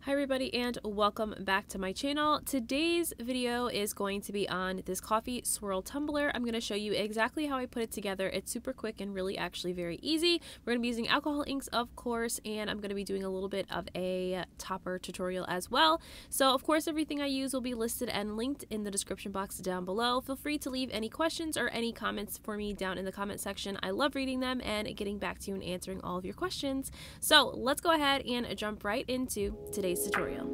Hi everybody and welcome back to my channel. Today's video is going to be on this coffee swirl tumbler. I'm going to show you exactly how I put it together. It's super quick and really actually very easy. We're going to be using alcohol inks, of course, and I'm going to be doing a little bit of a topper tutorial as well. So of course everything I use will be listed and linked in the description box down below. Feel free to leave any questions or any comments for me down in the comment section. I love reading them and getting back to you and answering all of your questions. So let's go ahead and jump right into today's tutorial.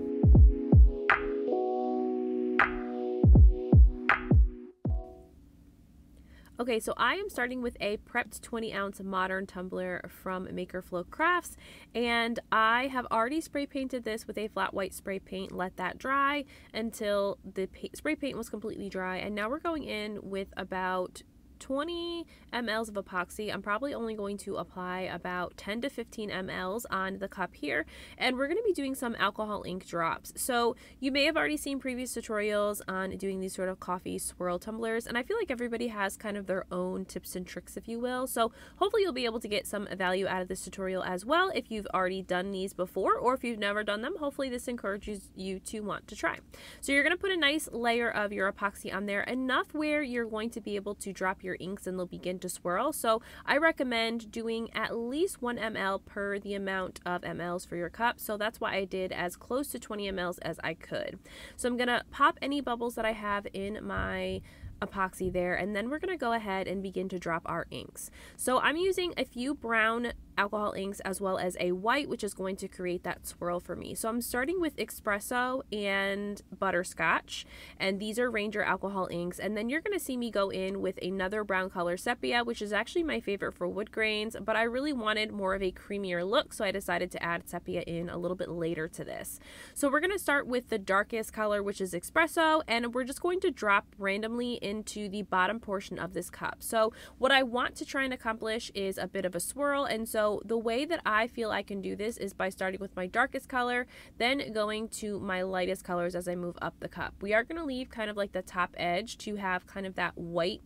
Okay, so I am starting with a prepped 20-ounce modern tumbler from Maker Faux Crafts, and I have already spray painted this with a flat white spray paint, let that dry until the spray paint was completely dry, and now we're going in with about 20 mLs of epoxy. I'm probably only going to apply about 10 to 15 mLs on the cup here, and we're going to be doing some alcohol ink drops. So you may have already seen previous tutorials on doing these sort of coffee swirl tumblers, and I feel like everybody has kind of their own tips and tricks, if you will. So hopefully you'll be able to get some value out of this tutorial as well if you've already done these before, or if you've never done them. Hopefully this encourages you to want to try. So you're going to put a nice layer of your epoxy on there, enough where you're going to be able to drop your inks and they'll begin to swirl. So I recommend doing at least 1 ml per the amount of mLs for your cup. So that's why I did as close to 20 mLs as I could. So I'm gonna pop any bubbles that I have in my epoxy there, and then we're going to go ahead and begin to drop our inks. So I'm using a few brown alcohol inks as well as a white, which is going to create that swirl for me. So I'm starting with espresso and butterscotch, and these are Ranger alcohol inks, and then you're going to see me go in with another brown color, sepia, which is actually my favorite for wood grains, but I really wanted more of a creamier look, so I decided to add sepia in a little bit later to this. So we're going to start with the darkest color, which is espresso, and we're just going to drop randomly into the bottom portion of this cup. So what I want to try and accomplish is a bit of a swirl, and so the way that I feel I can do this is by starting with my darkest color, then going to my lightest colors as I move up the cup. We are going to leave kind of like the top edge to have kind of that white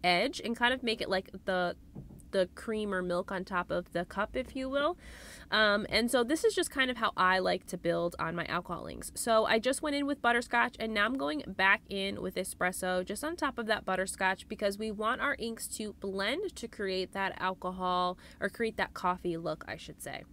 edge and kind of make it like the cream or milk on top of the cup, if you will. And so this is just kind of how I like to build on my alcohol inks. So I just went in with butterscotch, and now I'm going back in with espresso just on top of that butterscotch, because we want our inks to blend to create that alcohol, or create that coffee look, I should say.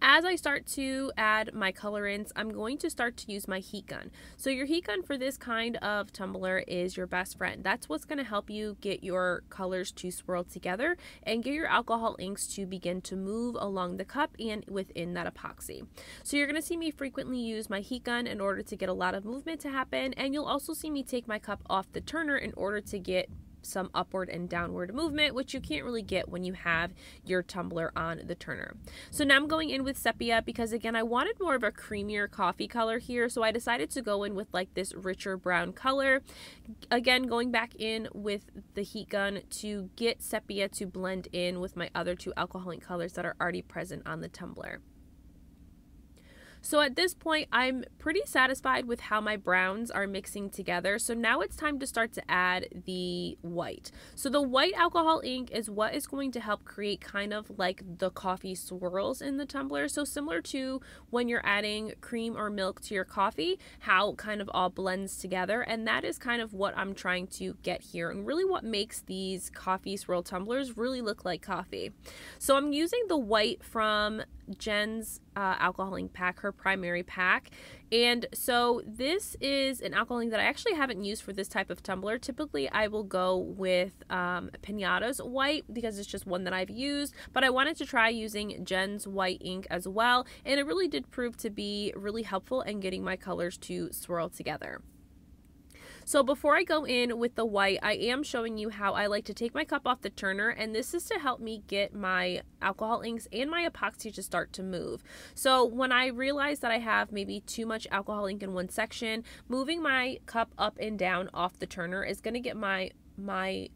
As I start to add my colorants, I'm going to start to use my heat gun. So your heat gun for this kind of tumbler is your best friend. That's what's going to help you get your colors to swirl together and get your alcohol inks to begin to move along the cup and within that epoxy. So you're going to see me frequently use my heat gun in order to get a lot of movement to happen, and you'll also see me take my cup off the turner in order to get some upward and downward movement, which you can't really get when you have your tumbler on the turner. So now I'm going in with sepia because, again, I wanted more of a creamier coffee color here, so I decided to go in with like this richer brown color. Again, going back in with the heat gun to get sepia to blend in with my other two alcohol ink colors that are already present on the tumbler. So at this point, I'm pretty satisfied with how my browns are mixing together. So now it's time to start to add the white. So the white alcohol ink is what is going to help create kind of like the coffee swirls in the tumbler. So similar to when you're adding cream or milk to your coffee, how it kind of all blends together. And that is kind of what I'm trying to get here, and really what makes these coffee swirl tumblers really look like coffee. So I'm using the white from Jen's alcohol ink pack, her primary pack, and so this is an alcohol ink that I actually haven't used for this type of tumbler. Typically I will go with Pinata's white because it's just one that I've used, but I wanted to try using Jen's white ink as well, and it really did prove to be really helpful in getting my colors to swirl together. So before I go in with the white, I am showing you how I like to take my cup off the turner, and this is to help me get my alcohol inks and my epoxy to start to move. So when I realize that I have maybe too much alcohol ink in one section, moving my cup up and down off the turner is going to get my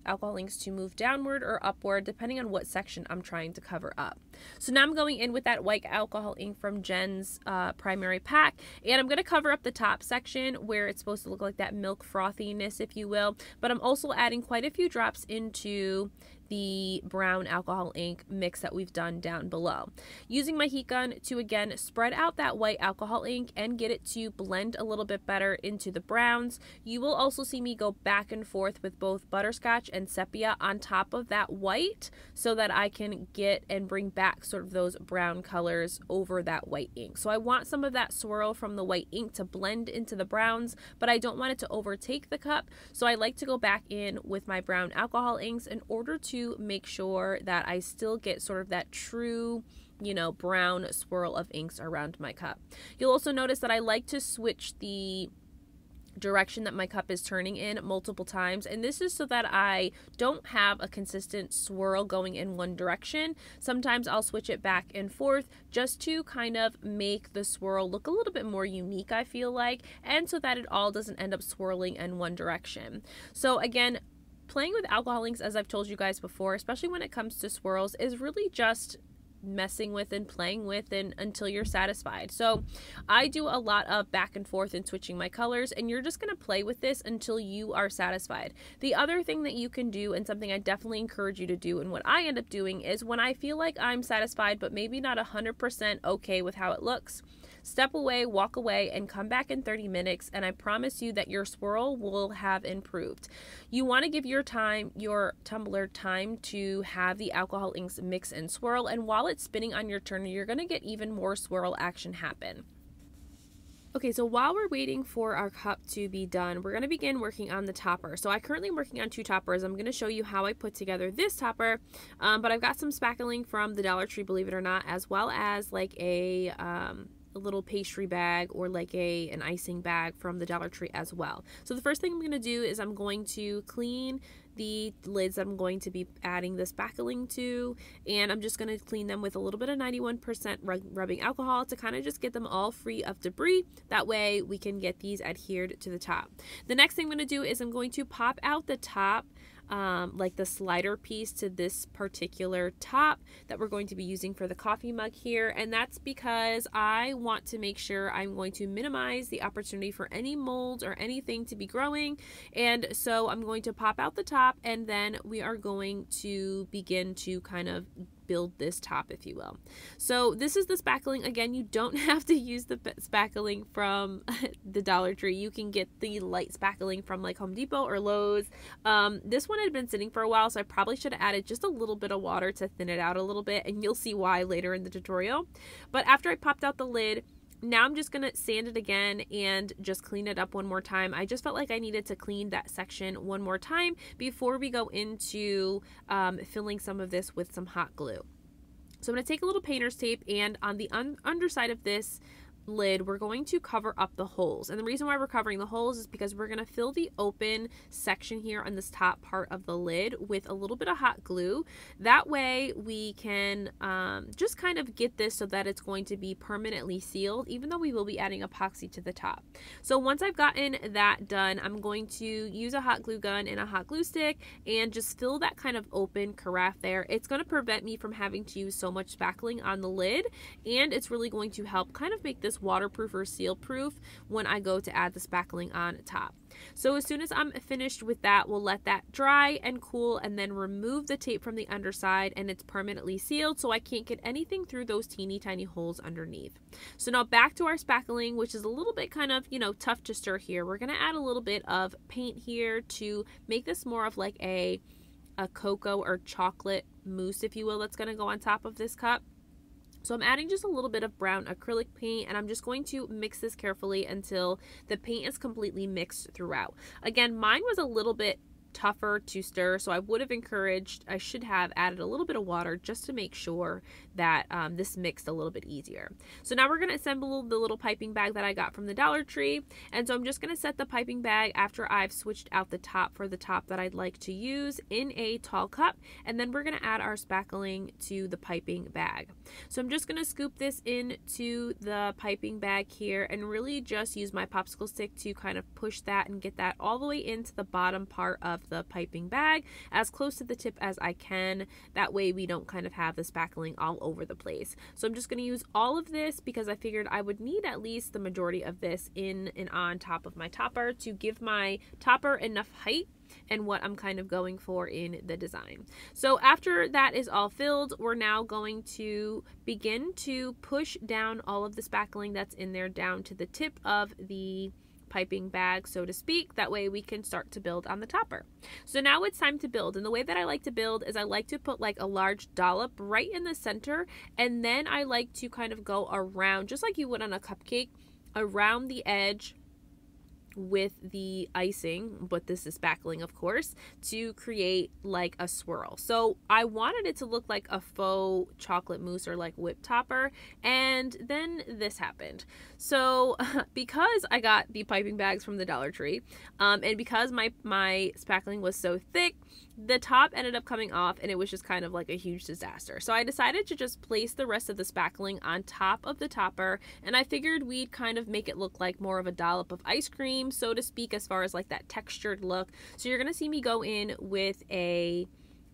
alcohol inks to move downward or upward depending on what section I'm trying to cover up. So now I'm going in with that white alcohol ink from Jen's primary pack, and I'm going to cover up the top section where it's supposed to look like that milk frothiness, if you will, but I'm also adding quite a few drops into the brown alcohol ink mix that we've done down below. Using my heat gun to again spread out that white alcohol ink and get it to blend a little bit better into the browns. You will also see me go back and forth with both butterscotch and sepia on top of that white so that I can get and bring back sort of those brown colors over that white ink. So I want some of that swirl from the white ink to blend into the browns, but I don't want it to overtake the cup. So I like to go back in with my brown alcohol inks in order to make sure that I still get sort of that true, you know, brown swirl of inks around my cup. You'll also notice that I like to switch the direction that my cup is turning in multiple times, and this is so that I don't have a consistent swirl going in one direction. Sometimes I'll switch it back and forth just to kind of make the swirl look a little bit more unique, I feel like, and so that it all doesn't end up swirling in one direction. So again, playing with alcohol inks, as I've told you guys before, especially when it comes to swirls, is really just messing with and playing with and until you're satisfied. So I do a lot of back and forth and switching my colors, and you're just going to play with this until you are satisfied. The other thing that you can do, and something I definitely encourage you to do, and what I end up doing, is when I feel like I'm satisfied but maybe not 100% okay with how it looks, step away, walk away, and come back in 30 minutes, and I promise you that your swirl will have improved. You want to give your tumbler time to have the alcohol inks mix and swirl, and while it's spinning on your turner, you're going to get even more swirl action happen. Okay, so while we're waiting for our cup to be done, we're going to begin working on the topper. So I currently am working on two toppers. I'm going to show you how I put together this topper, but I've got some spackling from the Dollar Tree, believe it or not, as well as like a little pastry bag or like an icing bag from the Dollar Tree as well. So the first thing I'm going to do is I'm going to clean the lids that I'm going to be adding the spackling to, and I'm just going to clean them with a little bit of 91% rubbing alcohol to kind of just get them all free of debris. That way we can get these adhered to the top. The next thing I'm going to do is I'm going to pop out the top, like the slider piece to this particular top that we're going to be using for the coffee mug here, and that's because I want to make sure I'm going to minimize the opportunity for any molds or anything to be growing, and so I'm going to pop out the top, and then we are going to begin to kind of build this top, if you will. So this is the spackling. Again, you don't have to use the spackling from the Dollar Tree. You can get the light spackling from like Home Depot or Lowe's. This one had been sitting for a while, so I probably should have added just a little bit of water to thin it out a little bit, and you'll see why later in the tutorial. But after I popped out the lid, now I'm just going to sand it again and just clean it up one more time. I just felt like I needed to clean that section one more time before we go into filling some of this with some hot glue. So I'm going to take a little painter's tape, and on the underside of this lid, we're going to cover up the holes. And the reason why we're covering the holes is because we're going to fill the open section here on this top part of the lid with a little bit of hot glue. That way we can just kind of get this so that it's going to be permanently sealed, even though we will be adding epoxy to the top. So once I've gotten that done, I'm going to use a hot glue gun and a hot glue stick and just fill that kind of open carafe there. It's going to prevent me from having to use so much spackling on the lid, and it's really going to help kind of make this waterproof or seal proof when I go to add the spackling on top. So as soon as I'm finished with that, we'll let that dry and cool, and then remove the tape from the underside, and it's permanently sealed so I can't get anything through those teeny tiny holes underneath. So now back to our spackling, which is a little bit kind of, you know, tough to stir here. We're going to add a little bit of paint here to make this more of like a cocoa or chocolate mousse, if you will, that's going to go on top of this cup. So I'm adding just a little bit of brown acrylic paint, and I'm just going to mix this carefully until the paint is completely mixed throughout. Again, mine was a little bit tougher to stir, so I should have added a little bit of water just to make sure that this mixed a little bit easier. So now we're going to assemble the little piping bag that I got from the Dollar Tree, and so I'm just going to set the piping bag after I've switched out the top for the top that I'd like to use in a tall cup, and then we're going to add our spackling to the piping bag. So I'm just going to scoop this into the piping bag here and really just use my popsicle stick to kind of push that and get that all the way into the bottom part of the piping bag, as close to the tip as I can. That way we don't kind of have the spackling all over the place. So I'm just going to use all of this because I figured I would need at least the majority of this in and on top of my topper to give my topper enough height and what I'm kind of going for in the design. So after that is all filled, we're now going to begin to push down all of the spackling that's in there down to the tip of the piping bag, so to speak. That way we can start to build on the topper. So now it's time to build, and the way that I like to build is I like to put like a large dollop right in the center, and then I like to kind of go around, just like you would on a cupcake, around the edge with the icing, but this is spackling of course, to create like a swirl. So I wanted it to look like a faux chocolate mousse or like whip topper, and then this happened. So because I got the piping bags from the Dollar Tree, and because my spackling was so thick, the top ended up coming off, and it was just kind of like a huge disaster. So I decided to just place the rest of the spackling on top of the topper, and I figured we'd kind of make it look like more of a dollop of ice cream, so to speak, as far as like that textured look. So you're gonna see me go in with a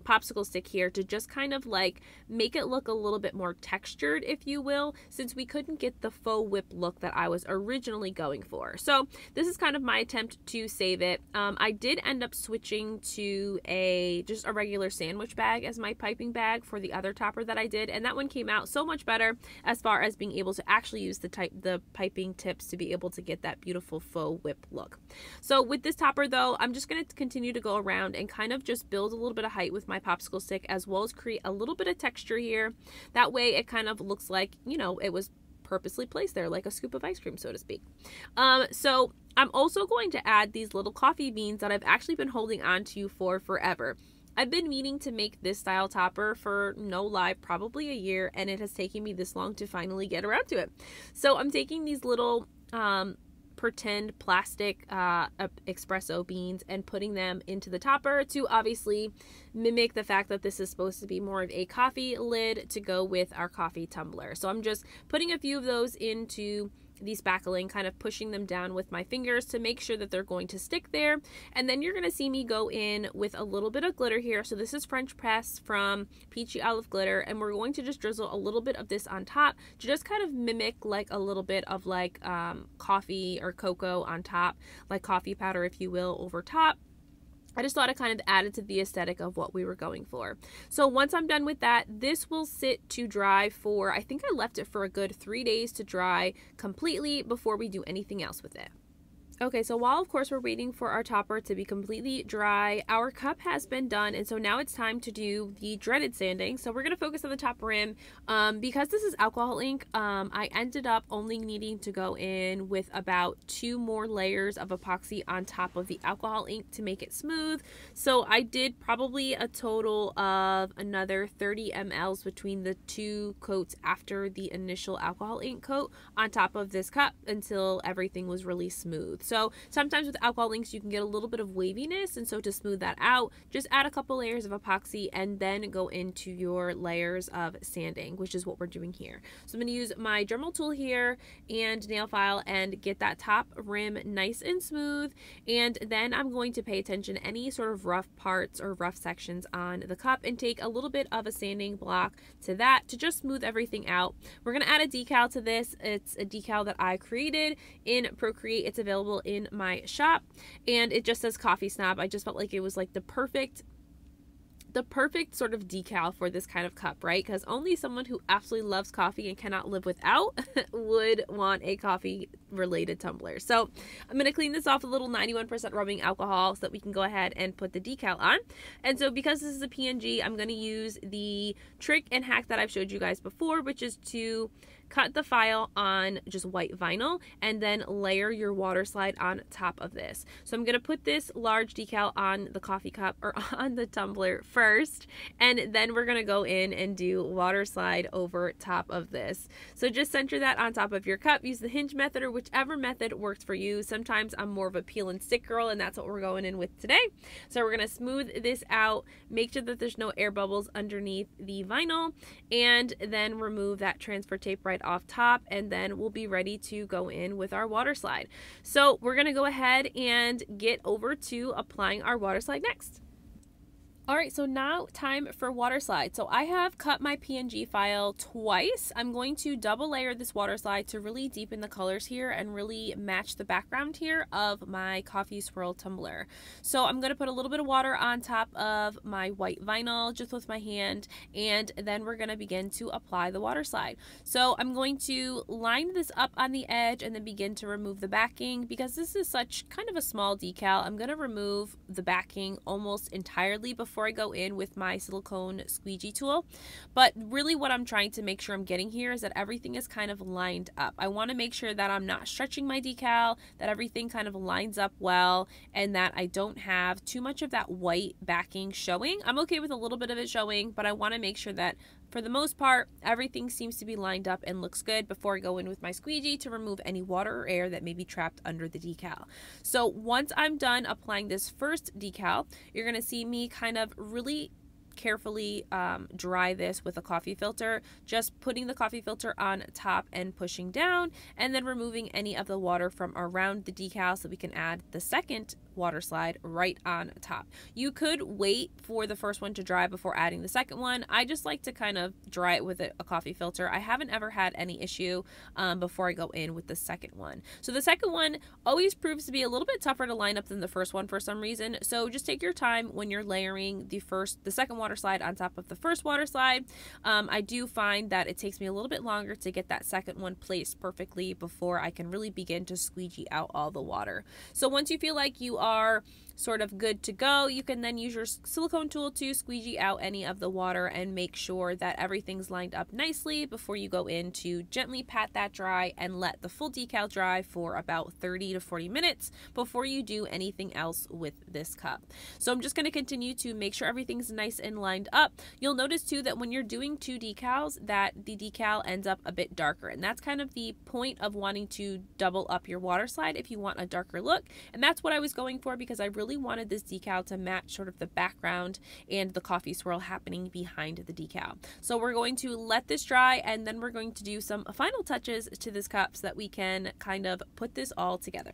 popsicle stick here to just kind of like make it look a little bit more textured, if you will, since we couldn't get the faux whip look that I was originally going for. So this is kind of my attempt to save it. I did end up switching to just a regular sandwich bag as my piping bag for the other topper that I did, and that one came out so much better as far as being able to actually use the piping tips to be able to get that beautiful faux whip look. So with this topper though, I'm just going to continue to go around and kind of just build a little bit of height with my popsicle stick, as well as create a little bit of texture here. That way it kind of looks like, you know, it was purposely placed there like a scoop of ice cream, so to speak. So I'm also going to add these little coffee beans that I've actually been holding on to for forever. I've been meaning to make this style topper for no lie, probably a year, and it has taken me this long to finally get around to it. So I'm taking these little pretend plastic espresso beans and putting them into the topper to obviously mimic the fact that this is supposed to be more of a coffee lid to go with our coffee tumbler. So I'm just putting a few of those into the spackling, kind of pushing them down with my fingers to make sure that they're going to stick there. And then you're going to see me go in with a little bit of glitter here. So this is French press from Peachy Olive Glitter, and we're going to just drizzle a little bit of this on top to just kind of mimic like a little bit of like coffee or cocoa on top, like coffee powder, if you will, over top. I just thought it kind of added to the aesthetic of what we were going for. So once I'm done with that, this will sit to dry for, I think I left it for a good 3 days to dry completely before we do anything else with it. Okay, so while of course we're waiting for our topper to be completely dry, our cup has been done, and so now it's time to do the dreaded sanding. So we're going to focus on the top rim. Because this is alcohol ink, I ended up only needing to go in with about 2 more layers of epoxy on top of the alcohol ink to make it smooth. So I did probably a total of another 30 mLs between the 2 coats after the initial alcohol ink coat on top of this cup until everything was really smooth. So sometimes with alcohol inks you can get a little bit of waviness, and so to smooth that out, just add a couple layers of epoxy and then go into your layers of sanding, which is what we're doing here. So I'm going to use my Dremel tool here and nail file and get that top rim nice and smooth, and then I'm going to pay attention to any sort of rough parts or rough sections on the cup and take a little bit of a sanding block to that to just smooth everything out. We're going to add a decal to this. It's a decal that I created in Procreate. It's available in my shop, and it just says Coffee Snob. I just felt like it was like the perfect sort of decal for this kind of cup, right? Because only someone who absolutely loves coffee and cannot live without would want a coffee related tumbler. So I'm going to clean this off with a little 91% rubbing alcohol so that we can go ahead and put the decal on. And so because this is a PNG, I'm going to use the trick and hack that I've showed you guys before, which is to cut the file on just white vinyl and then layer your water slide on top of this. So I'm going to put this large decal on the coffee cup or on the tumbler first, and then we're going to go in and do water slide over top of this. So just center that on top of your cup. Use the hinge method or whichever method works for you. Sometimes I'm more of a peel and stick girl, and that's what we're going in with today. So we're going to smooth this out, make sure that there's no air bubbles underneath the vinyl, and then remove that transfer tape right off top, and then we'll be ready to go in with our water slide. So we're going to go ahead and get over to applying our water slide next. All right, so now time for Waterslide. So I have cut my PNG file twice. I'm going to double layer this Waterslide to really deepen the colors here and really match the background here of my coffee swirl tumbler. So I'm going to put a little bit of water on top of my white vinyl just with my hand, and then we're going to begin to apply the Waterslide. So I'm going to line this up on the edge and then begin to remove the backing. Because this is such kind of a small decal, I'm going to remove the backing almost entirely before I go in with my silicone squeegee tool. But really what I'm trying to make sure I'm getting here is that everything is kind of lined up. I want to make sure that I'm not stretching my decal, that everything kind of lines up well, and that I don't have too much of that white backing showing. I'm okay with a little bit of it showing, but I want to make sure that for the most part, everything seems to be lined up and looks good before I go in with my squeegee to remove any water or air that may be trapped under the decal. So once I'm done applying this first decal, you're going to see me kind of really carefully dry this with a coffee filter, just putting the coffee filter on top and pushing down, and then removing any of the water from around the decal so we can add the second Waterslide right on top. You could wait for the first one to dry before adding the second one. I just like to kind of dry it with a coffee filter. I haven't ever had any issue before I go in with the second one. So the second one always proves to be a little bit tougher to line up than the first one for some reason. So just take your time when you're layering the second Waterslide on top of the first Waterslide. I do find that it takes me a little bit longer to get that second one placed perfectly before I can really begin to squeegee out all the water. So once you feel like you are sort of good to go, you can then use your silicone tool to squeegee out any of the water and make sure that everything's lined up nicely before you go in to gently pat that dry and let the full decal dry for about 30 to 40 minutes before you do anything else with this cup. So I'm just going to continue to make sure everything's nice and lined up. You'll notice too that when you're doing two decals that the decal ends up a bit darker, and that's kind of the point of wanting to double up your Waterslide if you want a darker look. And that's what I was going for, because I really wanted this decal to match sort of the background and the coffee swirl happening behind the decal. So we're going to let this dry, and then we're going to do some final touches to this cup so that we can kind of put this all together.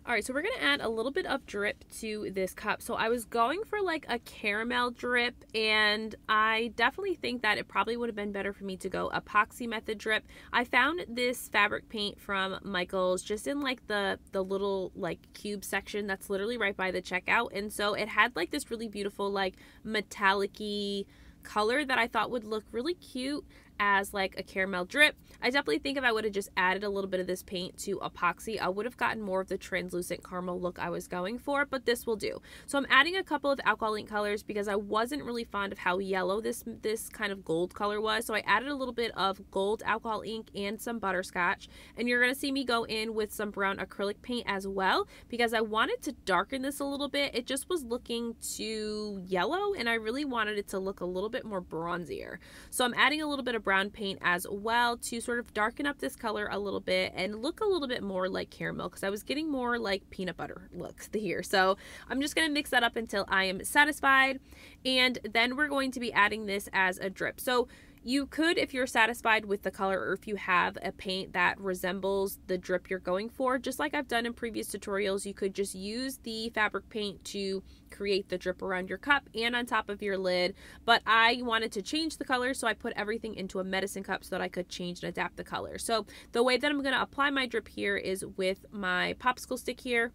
All right, so we're going to add a little bit of drip to this cup. So I was going for like a caramel drip, and I definitely think that it probably would have been better for me to go epoxy method drip. I found this fabric paint from Michael's just in like the little like cube section that's literally right by the checkout. And so it had like this really beautiful like metallic-y color that I thought would look really cute as like a caramel drip. I definitely think if I would have just added a little bit of this paint to epoxy, I would have gotten more of the translucent caramel look I was going for, but this will do. So I'm adding a couple of alcohol ink colors because I wasn't really fond of how yellow this kind of gold color was. So I added a little bit of gold alcohol ink and some butterscotch, and you're going to see me go in with some brown acrylic paint as well because I wanted to darken this a little bit. It just was looking too yellow, and I really wanted it to look a little bit more bronzier. So I'm adding a little bit of brown paint as well to sort of darken up this color a little bit and look a little bit more like caramel, because I was getting more like peanut butter looks here. So I'm just going to mix that up until I am satisfied, and then we're going to be adding this as a drip. So you could, if you're satisfied with the color, or if you have a paint that resembles the drip you're going for, just like I've done in previous tutorials, you could just use the fabric paint to create the drip around your cup and on top of your lid. But I wanted to change the color, so I put everything into a medicine cup so that I could change and adapt the color. So the way that I'm going to apply my drip here is with my popsicle stick here,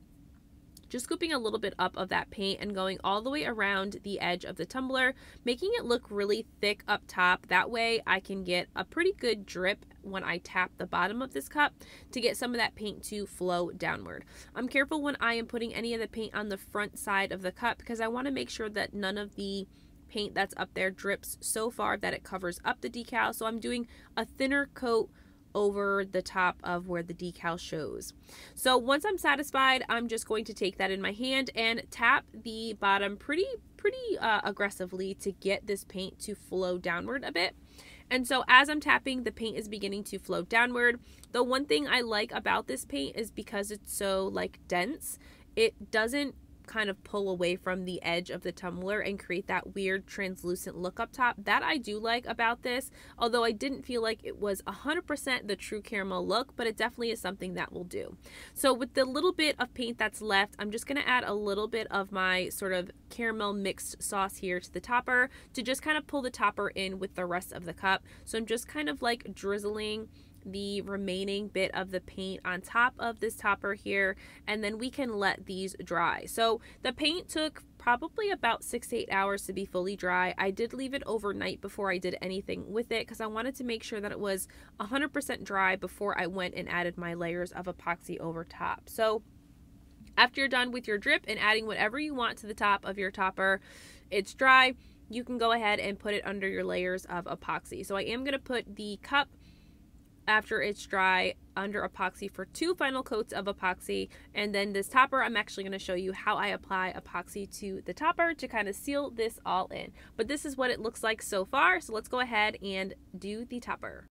just scooping a little bit up of that paint and going all the way around the edge of the tumbler, making it look really thick up top. That way I can get a pretty good drip when I tap the bottom of this cup to get some of that paint to flow downward. I'm careful when I am putting any of the paint on the front side of the cup because I want to make sure that none of the paint that's up there drips so far that it covers up the decal. So I'm doing a thinner coat over the top of where the decal shows. So once I'm satisfied, I'm just going to take that in my hand and tap the bottom pretty aggressively to get this paint to flow downward a bit. And so as I'm tapping, the paint is beginning to flow downward. The one thing I like about this paint is because it's so like dense, it doesn't kind of pull away from the edge of the tumbler and create that weird translucent look up top. That I do like about this, although I didn't feel like it was 100% the true caramel look, but it definitely is something that will do. So with the little bit of paint that's left, I'm just going to add a little bit of my sort of caramel mixed sauce here to the topper to just kind of pull the topper in with the rest of the cup. So I'm just kind of like drizzling the remaining bit of the paint on top of this topper here, and then we can let these dry. So the paint took probably about 6 to 8 hours to be fully dry. I did leave it overnight before I did anything with it because I wanted to make sure that it was 100% dry before I went and added my layers of epoxy over top. So after you're done with your drip and adding whatever you want to the top of your topper, it's dry, you can go ahead and put it under your layers of epoxy. So I am going to put the cup, after it's dry, under epoxy for 2 final coats of epoxy, and then this topper, I'm actually going to show you how I apply epoxy to the topper to kind of seal this all in. But this is what it looks like so far, so let's go ahead and do the topper.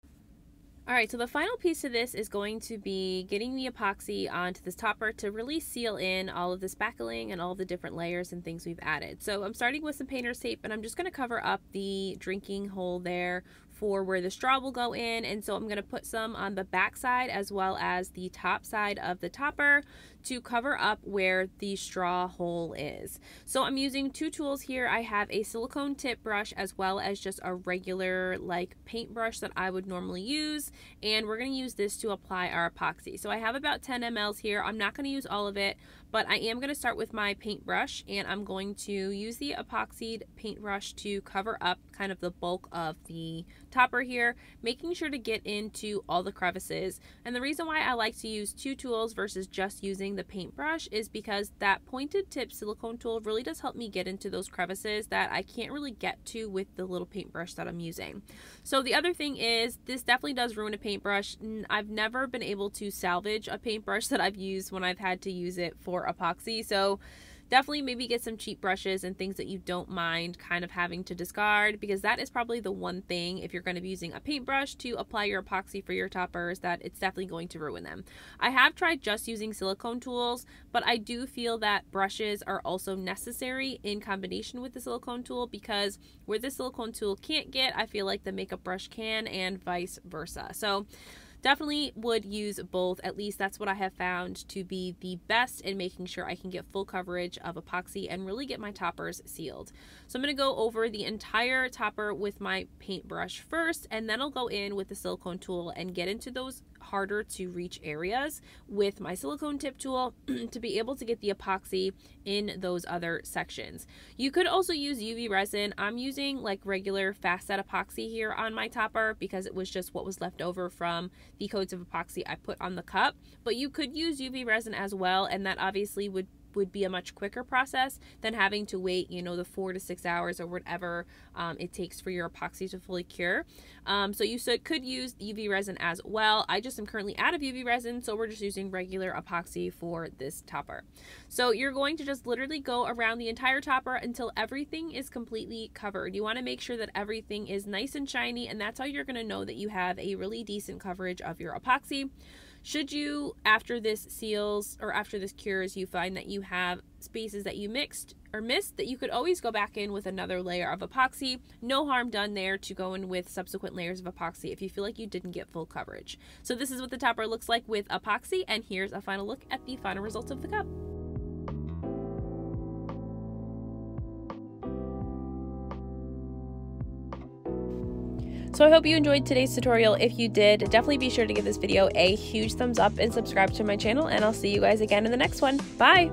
Alright, so the final piece of this is going to be getting the epoxy onto this topper to really seal in all of the spackling and all the different layers and things we've added. So I'm starting with some painter's tape, and I'm just going to cover up the drinking hole there for where the straw will go in, and so I'm going to put some on the back side as well as the top side of the topper to cover up where the straw hole is. So I'm using 2 tools here. I have a silicone tip brush as well as just a regular like paint brush that I would normally use, and we're going to use this to apply our epoxy. So I have about 10 ml here. I'm not going to use all of it, but I am going to start with my paintbrush, and I'm going to use the epoxied paintbrush to cover up kind of the bulk of the topper here, making sure to get into all the crevices. And the reason why I like to use 2 tools versus just using the paintbrush is because that pointed tip silicone tool really does help me get into those crevices that I can't really get to with the little paintbrush that I'm using. So the other thing is, this definitely does ruin a paintbrush. I've never been able to salvage a paintbrush that I've used when I've had to use it for epoxy. So definitely maybe get some cheap brushes and things that you don't mind kind of having to discard, because that is probably the one thing, if you're going to be using a paintbrush to apply your epoxy for your toppers, that it's definitely going to ruin them. I have tried just using silicone tools, but I do feel that brushes are also necessary in combination with the silicone tool, because where the silicone tool can't get, I feel like the makeup brush can, and vice versa. So definitely would use both. At least that's what I have found to be the best in making sure I can get full coverage of epoxy and really get my toppers sealed. So I'm going to go over the entire topper with my paintbrush first, and then I'll go in with the silicone tool and get into those harder to reach areas with my silicone tip tool to be able to get the epoxy in those other sections. You could also use UV resin. I'm using like regular fast set epoxy here on my topper because it was just what was left over from the coats of epoxy I put on the cup, but you could use UV resin as well, and that obviously would be a much quicker process than having to wait, you know, the 4 to 6 hours or whatever it takes for your epoxy to fully cure. So you could use UV resin as well. I just am currently out of UV resin, so we're just using regular epoxy for this topper. So you're going to just literally go around the entire topper until everything is completely covered. You want to make sure that everything is nice and shiny, and that's how you're going to know that you have a really decent coverage of your epoxy. Should you, after this seals or after this cures, you find that you have spaces that you mixed or missed, that you could always go back in with another layer of epoxy. No harm done there to go in with subsequent layers of epoxy if you feel like you didn't get full coverage. So this is what the topper looks like with epoxy, and here's a final look at the final results of the cup. So I hope you enjoyed today's tutorial. If you did, definitely be sure to give this video a huge thumbs up and subscribe to my channel, and I'll see you guys again in the next one. Bye!